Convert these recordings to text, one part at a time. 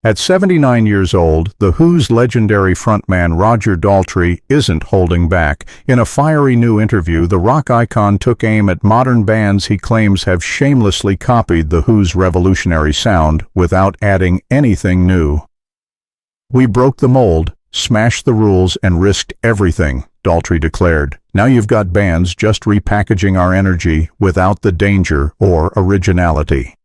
At 79 years old, The Who's legendary frontman Roger Daltrey isn't holding back. In a fiery new interview, the rock icon took aim at modern bands he claims have shamelessly copied The Who's revolutionary sound without adding anything new. "We broke the mold, smashed the rules, and risked everything," Daltrey declared. "Now you've got bands just repackaging our energy without the danger or originality."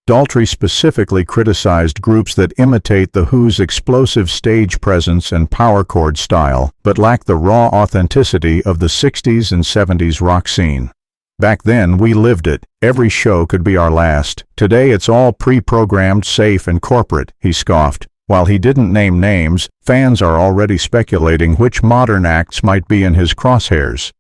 Daltrey specifically criticized groups that imitate The Who's explosive stage presence and power chord style, but lack the raw authenticity of the 60s and 70s rock scene. "Back then, we lived it. Every show could be our last. Today it's all pre-programmed, safe, and corporate," he scoffed. While he didn't name names, fans are already speculating which modern acts might be in his crosshairs.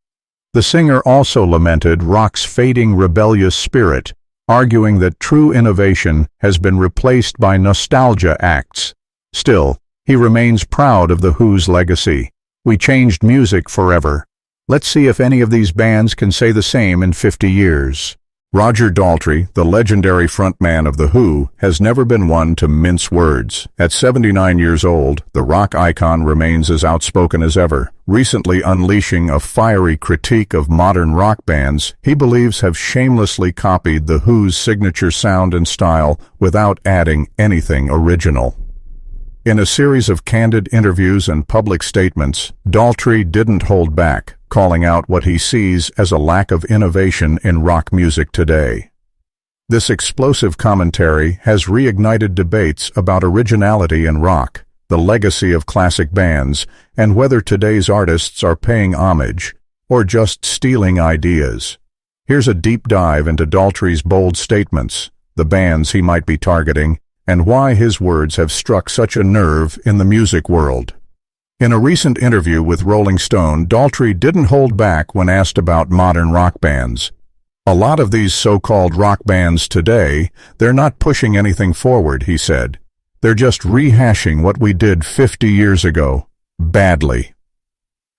The singer also lamented rock's fading rebellious spirit, arguing that true innovation has been replaced by nostalgia acts. Still, he remains proud of The Who's legacy. "We changed music forever. Let's see if any of these bands can say the same in 50 years. Roger Daltrey, the legendary frontman of The Who, has never been one to mince words. At 79 years old, the rock icon remains as outspoken as ever, recently unleashing a fiery critique of modern rock bands he believes have shamelessly copied The Who's signature sound and style without adding anything original. In a series of candid interviews and public statements, Daltrey didn't hold back, calling out what he sees as a lack of innovation in rock music today. This explosive commentary has reignited debates about originality in rock, the legacy of classic bands, and whether today's artists are paying homage or just stealing ideas. Here's a deep dive into Daltrey's bold statements, the bands he might be targeting, and why his words have struck such a nerve in the music world. In a recent interview with Rolling Stone, Daltrey didn't hold back when asked about modern rock bands. "A lot of these so-called rock bands today, they're not pushing anything forward," he said. "They're just rehashing what we did 50 years ago, badly."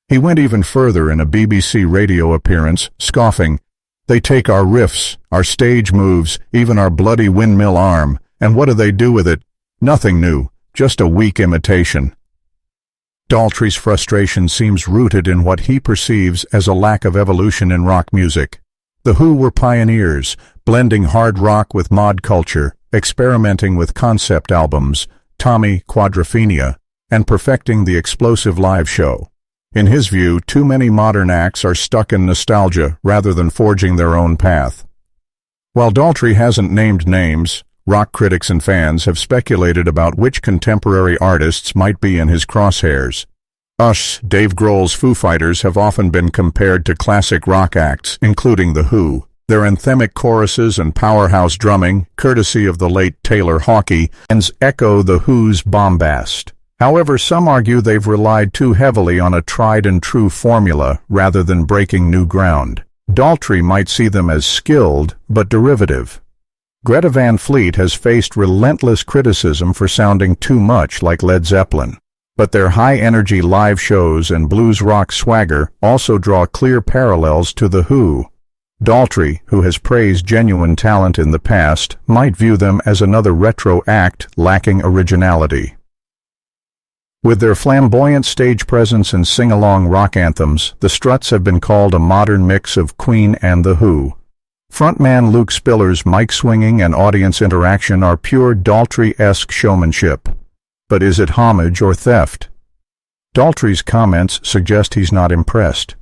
He went even further in a BBC radio appearance, scoffing, "They take our riffs, our stage moves, even our bloody windmill arm, and what do they do with it? Nothing new, just a weak imitation." Daltrey's frustration seems rooted in what he perceives as a lack of evolution in rock music. The Who were pioneers, blending hard rock with mod culture, experimenting with concept albums, Tommy Quadrophenia, and perfecting the explosive live show. In his view, too many modern acts are stuck in nostalgia rather than forging their own path. While Daltrey hasn't named names, rock critics and fans have speculated about which contemporary artists might be in his crosshairs. Dave Grohl's Foo Fighters have often been compared to classic rock acts, including The Who. Their anthemic choruses and powerhouse drumming, courtesy of the late Taylor Hawkey, echo The Who's bombast. However, some argue they've relied too heavily on a tried-and-true formula rather than breaking new ground. Daltrey might see them as skilled but derivative. Greta Van Fleet has faced relentless criticism for sounding too much like Led Zeppelin, but their high-energy live shows and blues rock swagger also draw clear parallels to The Who. Daltrey, who has praised genuine talent in the past, might view them as another retro act lacking originality. With their flamboyant stage presence and sing-along rock anthems, the Struts have been called a modern mix of Queen and The Who. Frontman Luke Spiller's mic swinging and audience interaction are pure Daltrey-esque showmanship. But is it homage or theft? Daltrey's comments suggest he's not impressed.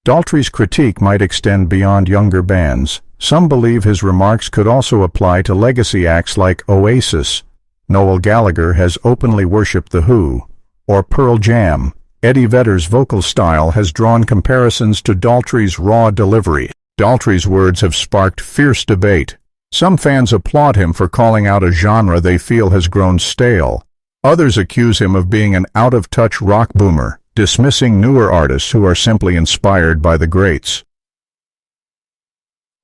Daltrey's critique might extend beyond younger bands. Some believe his remarks could also apply to legacy acts like Oasis. Noel Gallagher has openly worshipped The Who. Or Pearl Jam. Eddie Vedder's vocal style has drawn comparisons to Daltrey's raw delivery. Daltrey's words have sparked fierce debate. Some fans applaud him for calling out a genre they feel has grown stale. Others accuse him of being an out-of-touch rock boomer, dismissing newer artists who are simply inspired by the greats.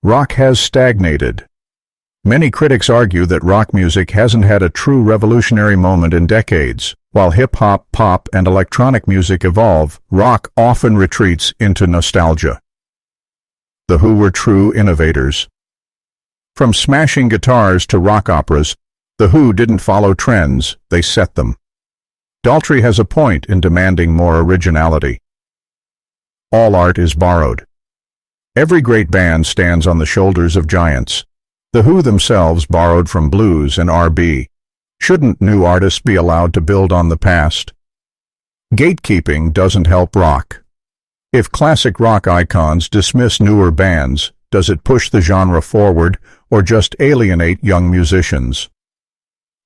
Rock has stagnated. Many critics argue that rock music hasn't had a true revolutionary moment in decades. While hip-hop, pop, and electronic music evolve, rock often retreats into nostalgia. The Who were true innovators. From smashing guitars to rock operas, The Who didn't follow trends, they set them. Daltrey has a point in demanding more originality. All art is borrowed. Every great band stands on the shoulders of giants. The Who themselves borrowed from blues and R&B. Shouldn't new artists be allowed to build on the past? Gatekeeping doesn't help rock. If classic rock icons dismiss newer bands, does it push the genre forward or just alienate young musicians?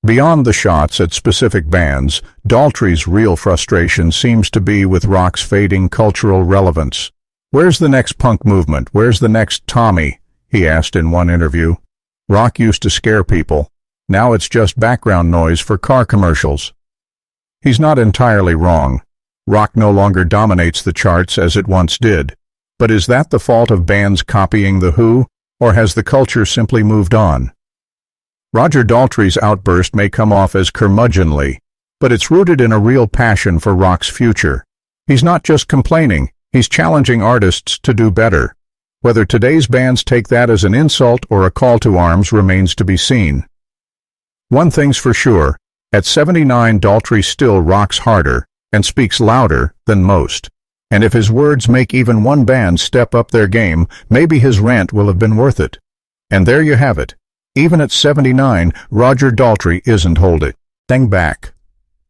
Beyond the shots at specific bands, Daltrey's real frustration seems to be with rock's fading cultural relevance. "Where's the next punk movement? Where's the next Tommy?" he asked in one interview. "Rock used to scare people. Now it's just background noise for car commercials." He's not entirely wrong. Rock no longer dominates the charts as it once did. But is that the fault of bands copying The Who, or has the culture simply moved on? Roger Daltrey's outburst may come off as curmudgeonly, but it's rooted in a real passion for rock's future. He's not just complaining, he's challenging artists to do better. Whether today's bands take that as an insult or a call to arms remains to be seen. One thing's for sure, at 79 Daltrey still rocks harder and speaks louder than most. And if his words make even one band step up their game, maybe his rant will have been worth it. And there you have it. Even at 79, Roger Daltrey isn't holding back.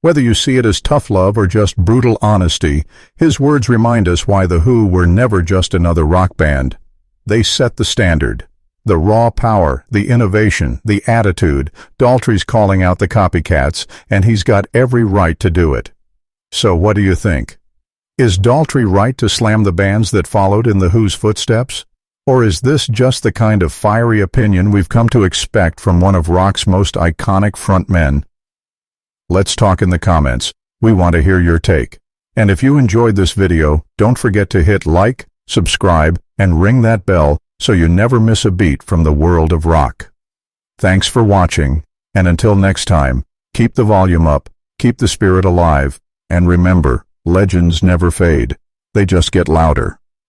Whether you see it as tough love or just brutal honesty, his words remind us why The Who were never just another rock band. They set the standard. The raw power, the innovation, the attitude. Daltrey's calling out the copycats, and he's got every right to do it. So what do you think? Is Daltrey right to slam the bands that followed in The Who's footsteps? Or is this just the kind of fiery opinion we've come to expect from one of rock's most iconic frontmen? Let's talk in the comments. We want to hear your take. And if you enjoyed this video, don't forget to hit like, subscribe, and ring that bell so you never miss a beat from the world of rock. Thanks for watching, and until next time, keep the volume up, keep the spirit alive, and remember, legends never fade, they just get louder.